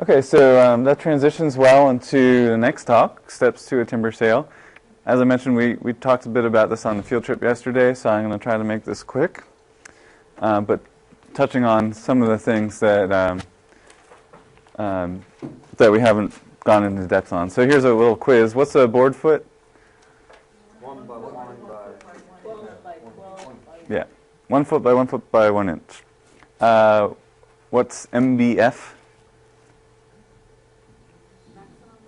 Okay, so that transitions well into the next talk, Steps to a Timber Sale. As I mentioned, we talked a bit about this on the field trip yesterday, so I'm going to try to make this quick. But touching on some of the things that that we haven't gone into depth on. So here's a little quiz. What's a board foot? 1 by 1 by 12 by 12. Yeah, 1 foot by 1 foot by 1 inch. What's MBF?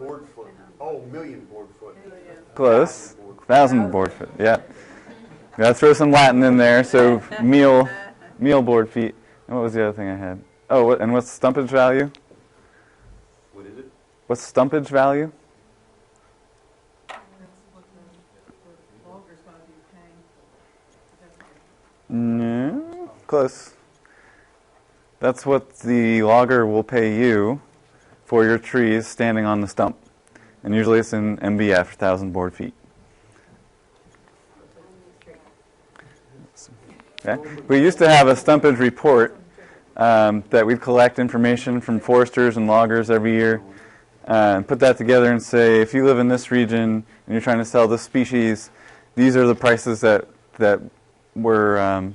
board foot. Oh, million board foot. Close. 1,000 board foot. Yeah. Got to throw some Latin in there. So meal board feet. And what was the other thing I had? Oh, and what's stumpage value? What is it? What's stumpage value? No, close. That's what the logger will pay you for your trees standing on the stump. And usually it's in MBF, 1,000 board feet. Okay. We used to have a stumpage report that we'd collect information from foresters and loggers every year and put that together and say, if you live in this region and you're trying to sell this species, these are the prices that were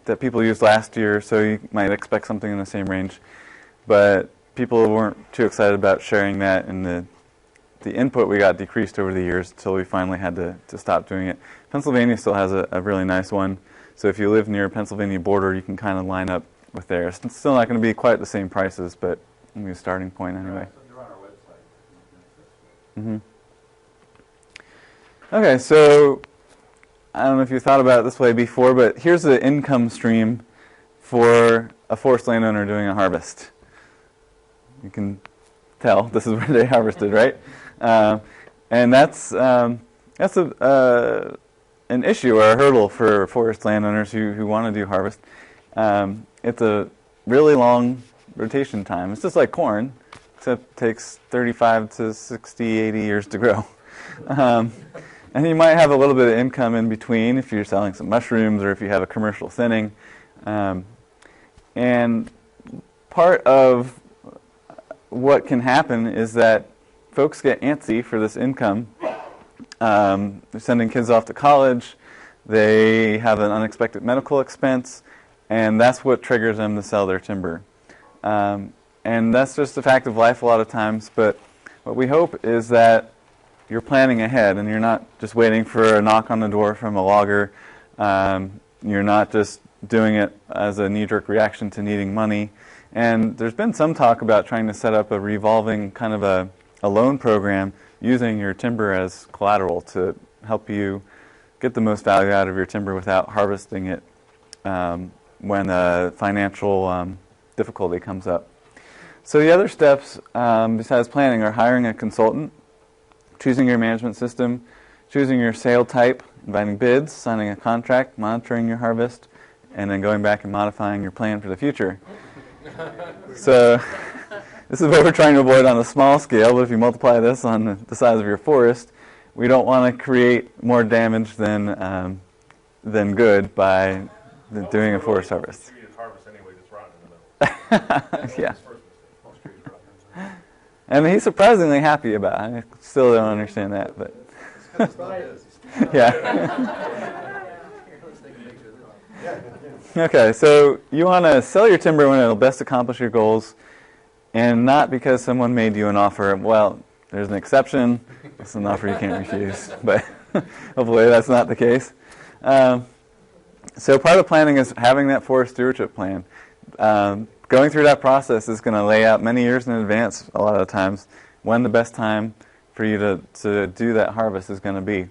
that people used last year, so you might expect something in the same range. But people weren't too excited about sharing that, and the input we got decreased over the years until we finally had to stop doing it. Pennsylvania still has a really nice one, so if you live near a Pennsylvania border, you can kind of line up with theirs. It's still not going to be quite the same prices, but it'll be a starting point anyway. They're on our website. Okay, so I don't know if you thought about it this way before, but here's the income stream for a forest landowner doing a harvest. You can tell this is where they harvested, right? And that's an issue or a hurdle for forest landowners who want to do harvest. It's a really long rotation time. It's just like corn, except it takes 35 to 60, 80 years to grow. And you might have a little bit of income in between if you're selling some mushrooms or if you have a commercial thinning. And part of what can happen is that folks get antsy for this income. They're sending kids off to college. They have an unexpected medical expense, and that's what triggers them to sell their timber. And that's just a fact of life a lot of times, but what we hope is that you're planning ahead and you're not just waiting for a knock on the door from a logger. You're not just doing it as a knee-jerk reaction to needing money. And there's been some talk about trying to set up a revolving kind of a loan program using your timber as collateral to help you get the most value out of your timber without harvesting it when a financial difficulty comes up. So the other steps besides planning are hiring a consultant, choosing your management system, choosing your sale type, inviting bids, signing a contract, monitoring your harvest, and then going back and modifying your plan for the future. So this is what we're trying to avoid on a small scale, but if you multiply this on the size of your forest, we don't want to create more damage than good by doing a forest harvest. Yeah. And he's surprisingly happy about it. I still don't understand that, but yeah. Okay, so you want to sell your timber when it'll best accomplish your goals, and not because someone made you an offer. Well, there's an exception. It's an offer you can't refuse, but hopefully that's not the case. So part of planning is having that forest stewardship plan. Going through that process is going to lay out many years in advance, a lot of the times, when the best time for you to do that harvest is going to be.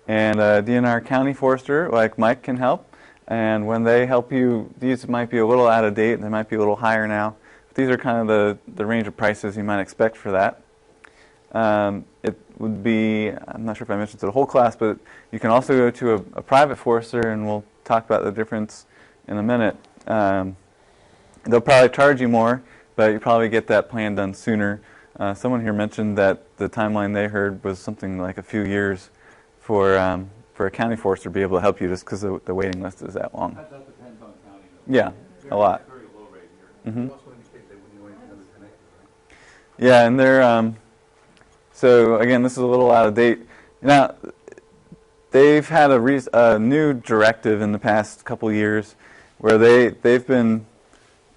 And DNR County Forester, like Mike, can help. And when they help you, these might be a little out of date, they might be a little higher now. But these are kind of the range of prices you might expect for that. It would be, I'm not sure if I mentioned to the whole class, but you can also go to a private forester, and we'll talk about the difference in a minute. They'll probably charge you more, but you probably get that plan done sooner. Someone here mentioned that the timeline they heard was something like a few years for a county forester to be able to help you just because the waiting list is that long. That depends on county. Yeah, a lot. Very low rate here. Mm-hmm. Also indicate they wouldn't go into another 10 acres, Yeah, and they're so again, this is a little out of date. Now, they've had a new directive in the past couple years where they've been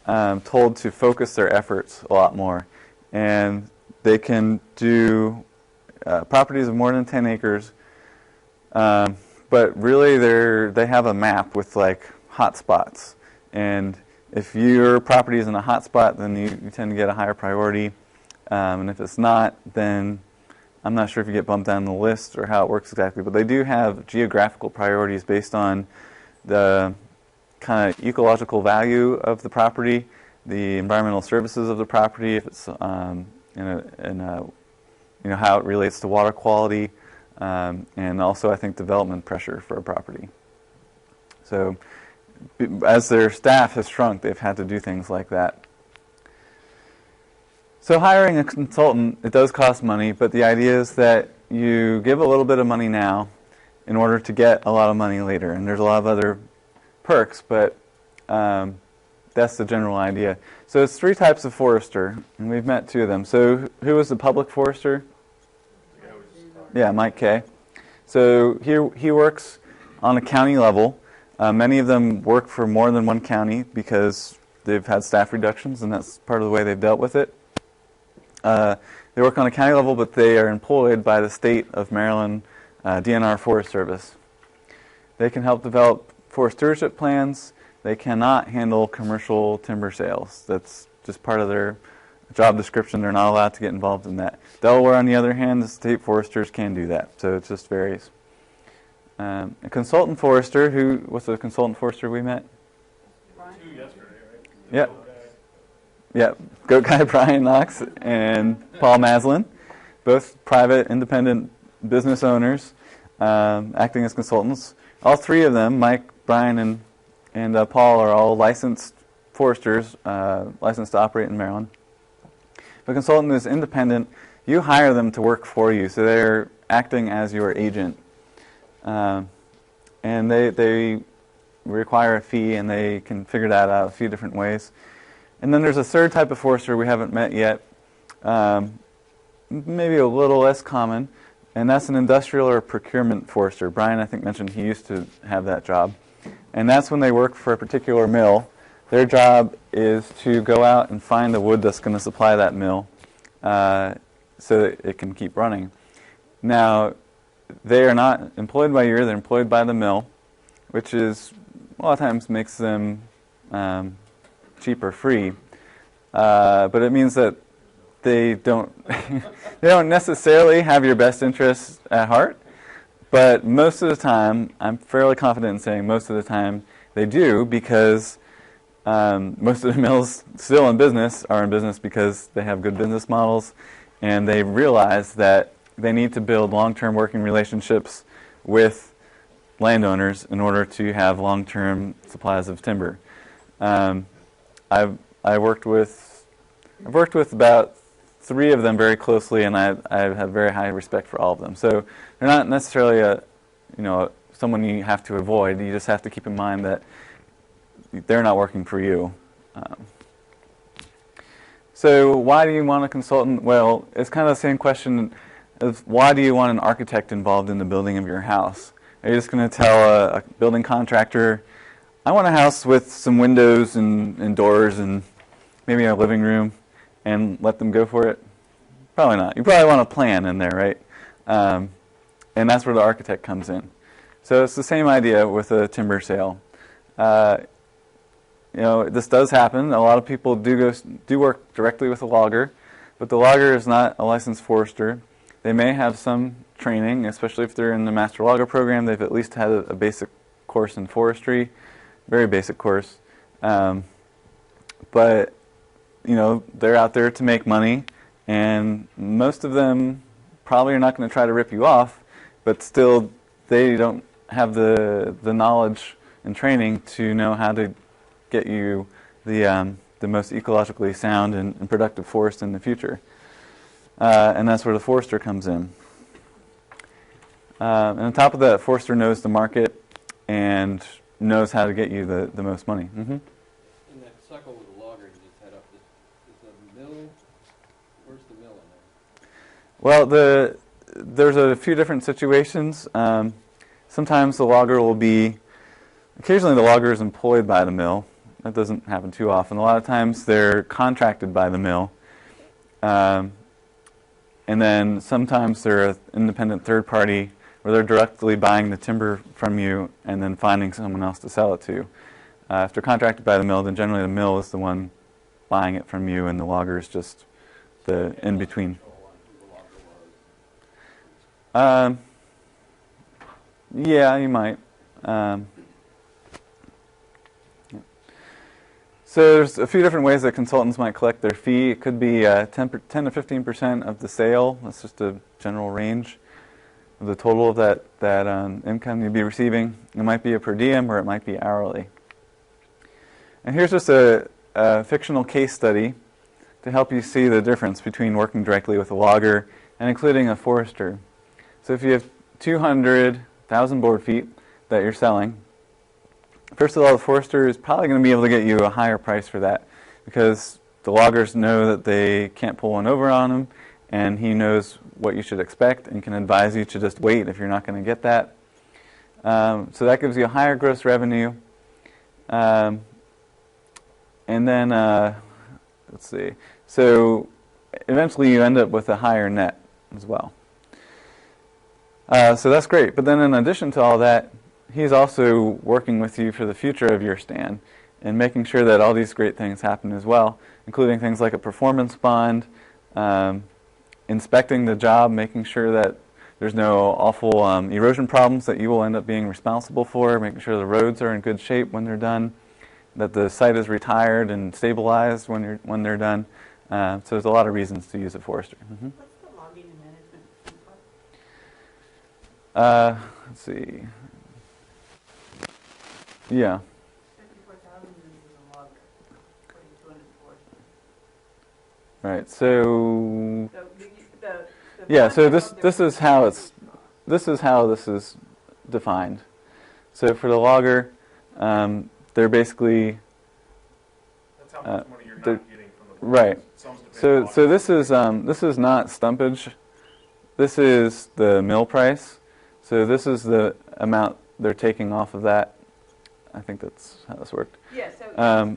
told to focus their efforts a lot more, and they can do properties of more than 10 acres. But really, they have a map with like hot spots, and if your property is in a hot spot, then you tend to get a higher priority, and if it's not, then I'm not sure if you get bumped down the list or how it works exactly. But they do have geographical priorities based on the kind of ecological value of the property, the environmental services of the property, if it's how it relates to water quality. And also, I think, development pressure for a property. So, as their staff has shrunk, they've had to do things like that. So, hiring a consultant, it does cost money, but the idea is that you give a little bit of money now in order to get a lot of money later. And there's a lot of other perks, but that's the general idea. So, it's 3 types of forester, and we've met 2 of them. So, who is the public forester? Yeah, Mike Kay. So he works on a county level. Many of them work for more than one county because they've had staff reductions, and that's part of the way they've dealt with it. They work on a county level, but they are employed by the state of Maryland DNR Forest Service. They can help develop forest stewardship plans. They cannot handle commercial timber sales. That's just part of their job description. They're not allowed to get involved in that. Delaware, on the other hand, the state foresters can do that, so it just varies. A consultant forester, what's the consultant forester we met? 2 yesterday, right? Yep. Yep. Goat Guy Brian Knox and Paul Maslin, both private, independent business owners, acting as consultants. All 3 of them, Mike, Brian, and Paul, are all licensed foresters, licensed to operate in Maryland. If a consultant is independent, you hire them to work for you, so they're acting as your agent. And they require a fee, and they can figure that out a few different ways. And then there's a 3rd type of forester we haven't met yet, maybe a little less common, and that's an industrial or procurement forester. Brian, I think, mentioned he used to have that job. And that's when they work for a particular mill. Their job is to go out and find the wood that's going to supply that mill so that it can keep running. Now, they are not employed by you, they're employed by the mill, which is a lot of times makes them cheap or free. But it means that they don't they don't necessarily have your best interests at heart, but most of the time, I'm fairly confident in saying most of the time they do, because most of the mills still in business are in business because they have good business models, and they realize that they need to build long-term working relationships with landowners in order to have long-term supplies of timber. I've worked with about 3 of them very closely, and I have very high respect for all of them. So they're not necessarily someone you have to avoid. You just have to keep in mind that they're not working for you. So why do you want a consultant? Well, it's kind of the same question as why do you want an architect involved in the building of your house? Are you just going to tell a building contractor, I want a house with some windows and doors and maybe a living room, and let them go for it? Probably not. You probably want a plan in there, right? And that's where the architect comes in. So it's the same idea with a timber sale. This does happen. A lot of people do work directly with a logger, but the logger is not a licensed forester. They may have some training, especially if they're in the master logger program. They've at least had a basic course in forestry, very basic course. But they're out there to make money, and most of them probably are not going to try to rip you off, but still they don't have the knowledge and training to know how to get you the most ecologically sound and productive forest in the future. And that's where the forester comes in. And on top of that, forester knows the market and knows how to get you the most money. Mm-hmm. In that cycle with the logger you just had up, is the mill Where's the mill in there? Well, there's a few different situations. Sometimes the logger will be, occasionally the logger is employed by the mill. That doesn't happen too often. A lot of times they're contracted by the mill. And then sometimes they're an independent third party where they're directly buying the timber from you and then finding someone else to sell it to. If they're contracted by the mill, then generally the mill is the one buying it from you and the logger is just the in-between. Yeah, you might. So there's a few different ways that consultants might collect their fee. It could be 10 to 15% of the sale. That's just a general range of the total of that income you'd be receiving. It might be a per diem or it might be hourly. And here's just a fictional case study to help you see the difference between working directly with a logger and including a forester. So if you have 200,000 board feet that you're selling, first of all, the forester is probably going to be able to get you a higher price for that because the loggers know that they can't pull one over on them, and he knows what you should expect and can advise you to just wait if you're not going to get that. So that gives you a higher gross revenue. And then, let's see. So eventually you end up with a higher net as well. So that's great. But then in addition to all that, he's also working with you for the future of your stand and making sure that all these great things happen as well, including things like a performance bond, inspecting the job, making sure that there's no awful erosion problems that you will end up being responsible for, making sure the roads are in good shape when they're done, that the site is retired and stabilized when they're done. So there's a lot of reasons to use a forester. Mm-hmm. What's the logging and management? Let's see. Yeah. 54,000 is a logger, 4,200 forester. Right. So. The Yeah. So concept this of is how this is defined. So for the logger, they're basically. That's how much money you're not they're- getting from the Right. Some's to pay So the this is not stumpage. This is the mill price. So this is the amount they're taking off of that. I think that's how this worked. yeah,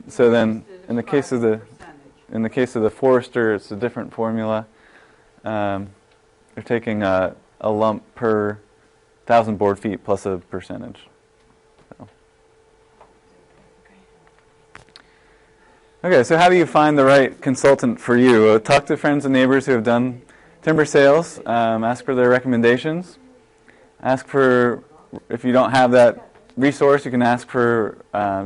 So then, in the case of percentage. the forester, it's a different formula. They're taking a lump per 1,000 board feet plus a percentage. So. Okay, so how do you find the right consultant for you? Talk to friends and neighbors who have done timber sales. Ask for their recommendations. Ask for, if you don't have that resource, you can ask for,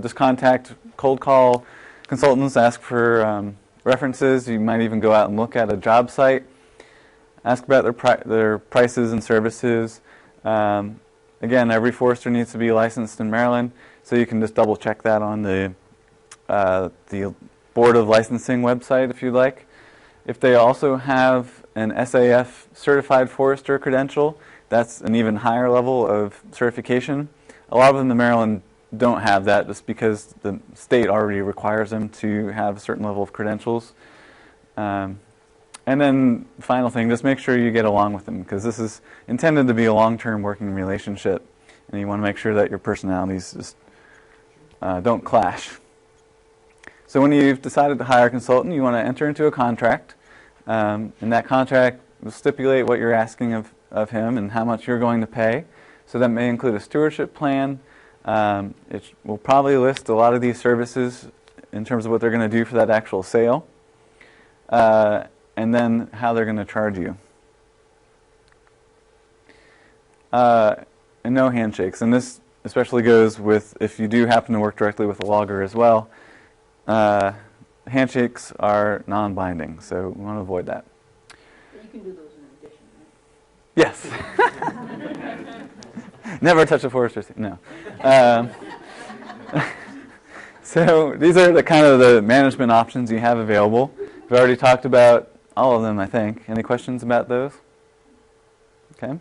just contact, cold call consultants, ask for references. You might even go out and look at a job site. Ask about their prices and services. Again, every forester needs to be licensed in Maryland, so you can just double check that on the Board of Licensing website if you'd like. If they also have an SAF certified forester credential, that's an even higher level of certification. A lot of them in Maryland don't have that just because the state already requires them to have a certain level of credentials. And then final thing, just make sure you get along with them because this is intended to be a long-term working relationship, and you want to make sure that your personalities just don't clash. So when you've decided to hire a consultant, you want to enter into a contract. And that contract will stipulate what you're asking of him and how much you're going to pay. So that may include a stewardship plan. It will probably list a lot of these services in terms of what they're going to do for that actual sale. And then how they're going to charge you. And no handshakes. And this especially goes with if you do happen to work directly with a logger as well. Handshakes are non-binding, so we want to avoid that. You can do those in addition, right? Yes. Never touch a forester. No. So these are the kind of the management options you have available. We've already talked about all of them, I think. Any questions about those? Okay.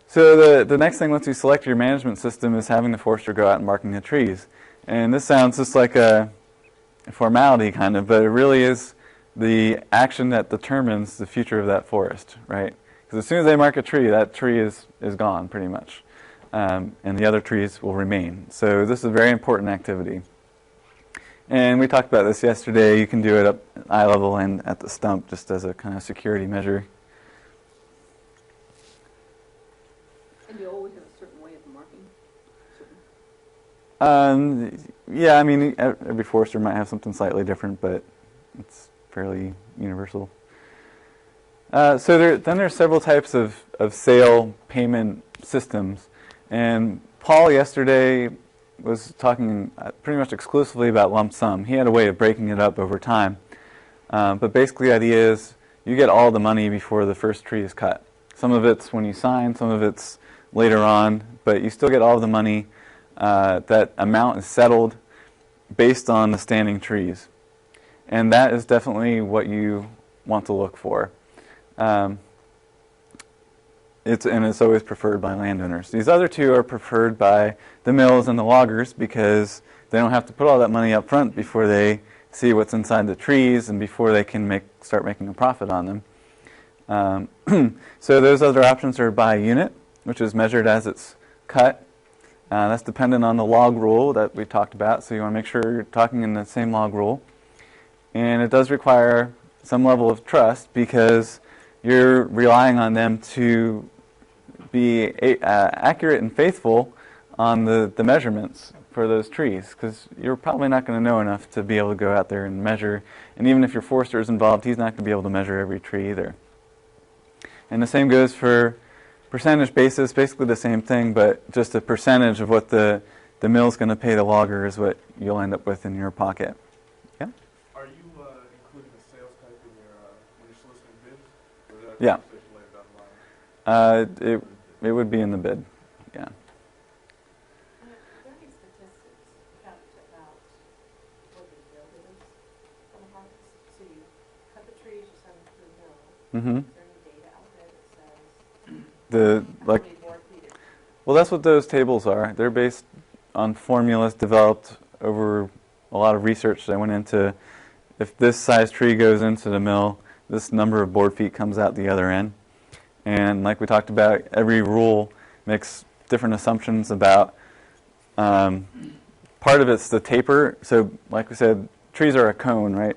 So the next thing once you select your management system is having the forester go out and marking the trees. And this sounds just like a formality kind of, but it really is the action that determines the future of that forest, right? Because as soon as they mark a tree, that tree is gone pretty much. And the other trees will remain. So this is a very important activity. And we talked about this yesterday. You can do it up at eye level and at the stump just as a kind of security measure. And you always have a certain way of marking? Yeah, I mean, every forester might have something slightly different, but it's fairly universal. So then there's several types of sale payment systems. And Paul yesterday was talking pretty much exclusively about lump sum. He had a way of breaking it up over time. But basically the idea is you get all the money before the first tree is cut. Some of it's when you sign, some of it's later on, but you still get all of the money. That amount is settled based on the standing trees. And that is definitely what you want to look for. It's always preferred by landowners. These other two are preferred by the mills and the loggers because they don't have to put all that money up front before they see what's inside the trees and before they can start making a profit on them. So those other options are by unit, which is measured as it's cut. That's dependent on the log rule that we talked about, so you want to make sure you're talking in the same log rule. And it does require some level of trust because you're relying on them to be accurate and faithful on the measurements for those trees, because you're probably not going to know enough to be able to go out there and measure. And even if your forester is involved, he's not going to be able to measure every tree either. And the same goes for percentage basis, basically the same thing, but just a percentage of what the mill's going to pay the logger is what you'll end up with in your pocket. Yeah? Are you including the sales type in your when you're soliciting bids? Or is that Yeah. later down the line? It would be in the bid. Yeah. Are there any statistics about what the yield is from a harvest? So you cut the trees, you send them to the mill. Mm-hmm. Is there any data out there that says how many board feet? Well, that's what those tables are. They're based on formulas developed over a lot of research that went into if this size tree goes into the mill, this number of board feet comes out the other end. And like we talked about, every rule makes different assumptions about part of it's the taper. So like we said, trees are a cone, right?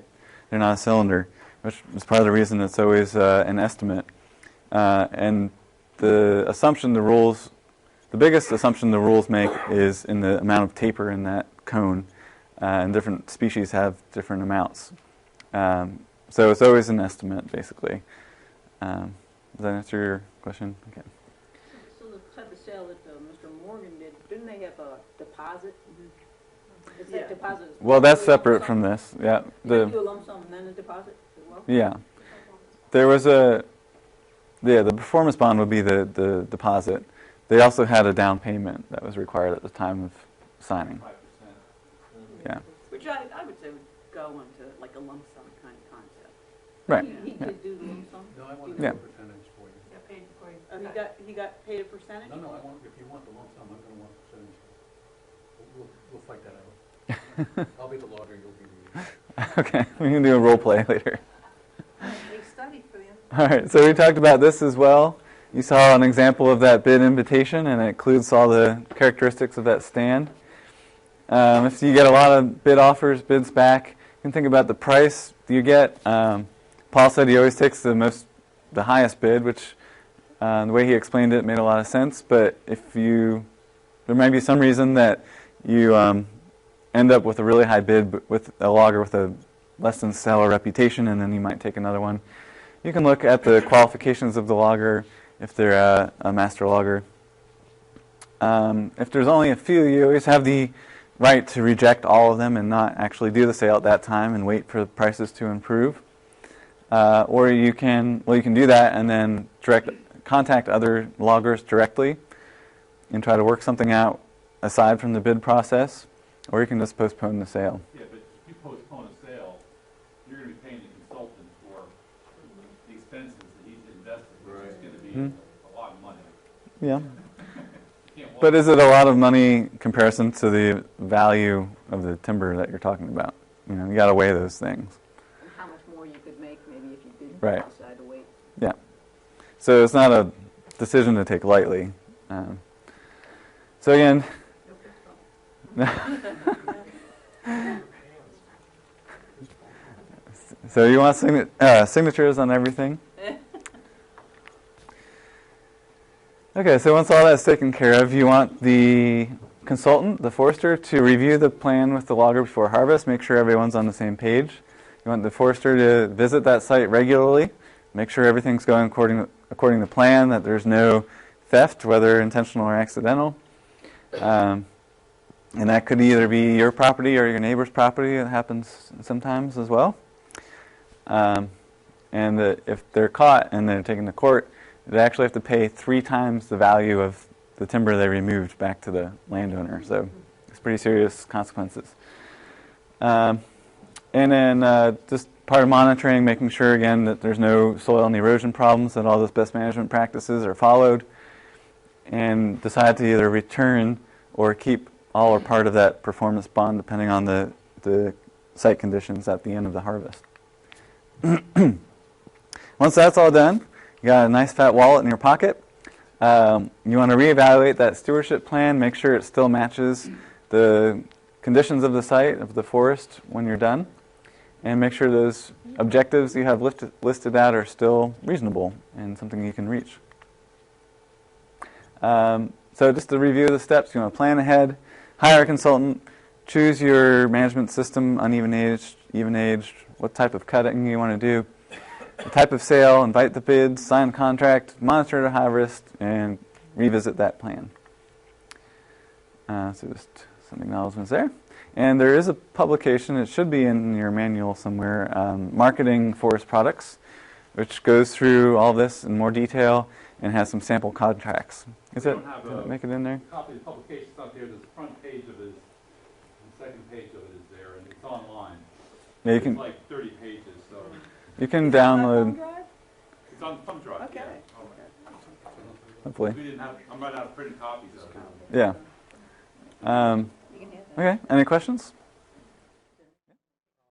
They're not a cylinder, which is part of the reason it's always an estimate. And the biggest assumption the rules make is in the amount of taper in that cone. And different species have different amounts. So it's always an estimate, basically. Does that answer your question? Okay. So the type of sale that Mr. Morgan did, didn't they have a deposit? Is that deposit? Well, that's separate from this. Yeah. Do a lump sum and then a deposit as well? Yeah. There was the performance bond would be the deposit. They also had a down payment that was required at the time of signing. 5%. Yeah. Which I would say would go into like a lump sum kind of concept. Right. He could do the lump sum? No, I want Yeah. a percentage for you. Got paid for you. He got paid a percentage? No, I want, if you want the lump sum, I'm going to want a percentage. We'll fight that out. I'll be the logger, you'll be the... Okay. We can do a role play later. They studied for you. All right. So we talked about this as well. You saw an example of that bid invitation, and it includes all the characteristics of that stand. If you get a lot of bid offers, bids back, you can think about the price you get. Paul said he always takes the highest bid, which the way he explained it made a lot of sense. But there might be some reason that you end up with a really high bid with a logger with a less than stellar reputation, and then you might take another one. You can look at the qualifications of the logger if they're a master logger. If there's only a few, you always have the right to reject all of them and not actually do the sale at that time and wait for the prices to improve. Or you can do that and then contact other loggers directly and try to work something out aside from the bid process, or you can just postpone the sale. Yeah, but if you postpone a sale, you're going to be paying the consultant for the expenses that he's invested, which is going to be a lot of money. Yeah. You can't But is it a lot of money in comparison to the value of the timber that you're talking about? You got to weigh those things. And how much more you could make maybe if you didn't Right. decide to wait. Yeah. So it's not a decision to take lightly. So again, so you want signatures on everything? Okay, so once all that's taken care of, you want the consultant, the forester, to review the plan with the logger before harvest, make sure everyone's on the same page. You want the forester to visit that site regularly, make sure everything's going according to plan, that there's no theft, whether intentional or accidental. And that could either be your property or your neighbor's property. It happens sometimes as well. And if they're caught and they're taken to court, they actually have to pay 3 times the value of the timber they removed back to the landowner. So it's pretty serious consequences. And then just part of monitoring, making sure, again, that there's no soil and erosion problems, that all those best management practices are followed, and decide to either return or keep all or part of that performance bond depending on the site conditions at the end of the harvest. Once that's all done, you got a nice fat wallet in your pocket. You want to reevaluate that stewardship plan, make sure it still matches the conditions of the site, of the forest when you're done, and make sure those objectives you have listed out are still reasonable and something you can reach. So just to review the steps, you want to plan ahead, hire a consultant, choose your management system, uneven aged, even aged, what type of cutting you want to do, the type of sale, invite the bids, sign contract, monitor the harvest, and revisit that plan. So just some acknowledgements there. And there is a publication, it should be in your manual somewhere, Marketing Forest Products, which goes through all this in more detail and has some sample contracts. Did it make it in there? Copy of the publication's not there. The front page of it, the second page of it is there, and it's online. Yeah, you It's can, like 30 pages, so you can download, it's on thumb drive. Okay. Yeah. hopefully. We didn't have. I'm right out of printed copies of it. Yeah. You can have that. Okay, any questions?